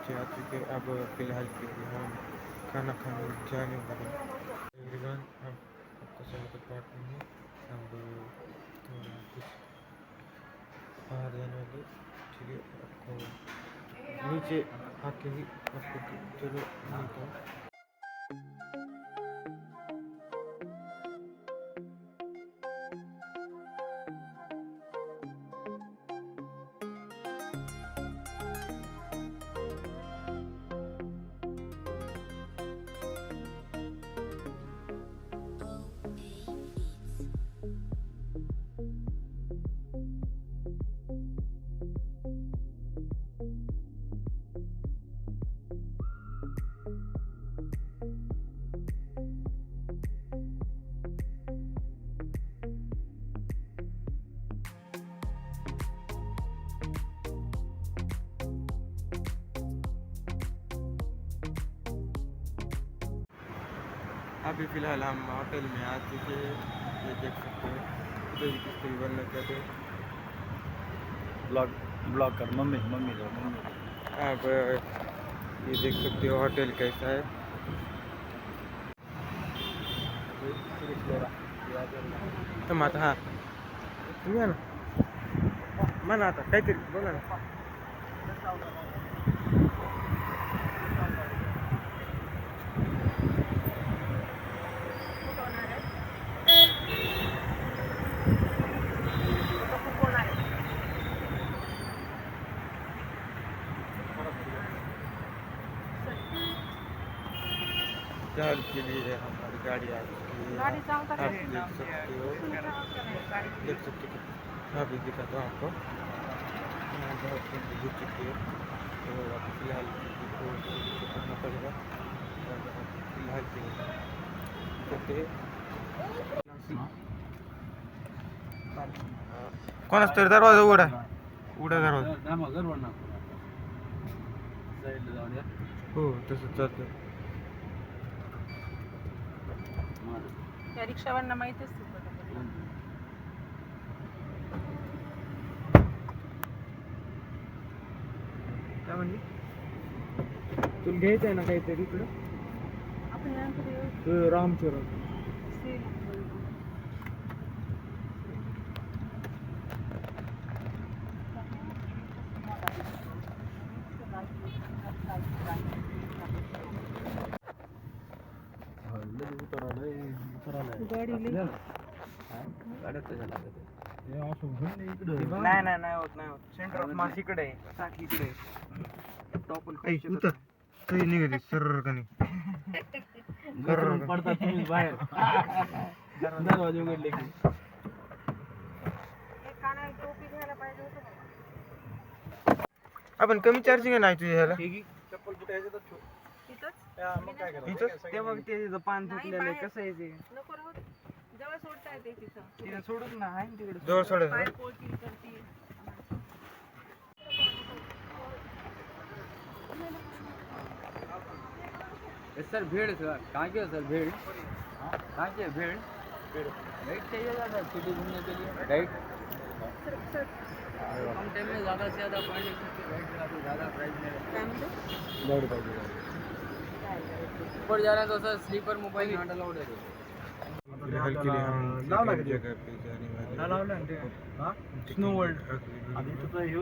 नीचे आ चुके। अब फिलहाल के लिए हम खाना खाने जाने वाले एवरीवन। अब आपका स्वागत पार्टी में अब थोड़ा कुछ बाहर जाने वाले। ठीक है, आपको नीचे आके ही आपको चलो मिलता हूँ। अभी फ़िलहाल हम होटल में आ चुके हैं। ये देख सकते हैं इधर किस बनना चाहते हैं। ब्लॉग कर मम्मी मम्मी दो मम्मी। आप ये देख सकते हो होटल कैसा है। तुम आता हाँ तुम्ही ना म्हणा आता काहीतरी बोला ना. फिलहाल के लिए हमारी गाड़ी आ चुकी है। आप देख सकते हो अभी दिखाता हूँ आपको। बहुत हो चुकी है तो अब फिलहाल करना पड़ेगा। फिलहाल के लिए कोण असतं दरवाजा उघडा उघडा दरवाजा. हो तसंच चालतं. त्या रिक्षावाल्यांना माहितीच काय म्हणली तुला घ्यायचं आहे ना काहीतरी इकडं आपण रामचरण. नाही होत सेंटर ऑफ मास इकडे आहे. टाकी इकडे आहे. टॉप उतर सही निघते सरळ कनी पडतात तुम्ही बाहेर दरवाजे उघडले की आपण कमी चार्जिंग नाही तुझ्या ह्याला. चप्पल कुठे ह्याच्यातच ठेव. मग काय इथंच ते बघ ते पान फुटलेलं आहे. कसं आहे ते जवळ सोडता येते तिथं तिथं सोडूच ना आहे तिकडे जवळ सोडायचं. पाय पोळती करती. सर भीड़ कहाँ की हो सर भीड़ कहाँ की है भीड़ राइट चाहिए ज़्यादा सिटी घूमने के लिए राइट कम टाइम में ज़्यादा से ज़्यादा पॉइंट ले सकते राइट जगह पे ज़्यादा प्राइस में ऊपर जा रहे हैं तो sir sleeper mobile not allowed है. फिलहाल के लिए हम जगह पे जाने वाले स्नो वर्ल्ड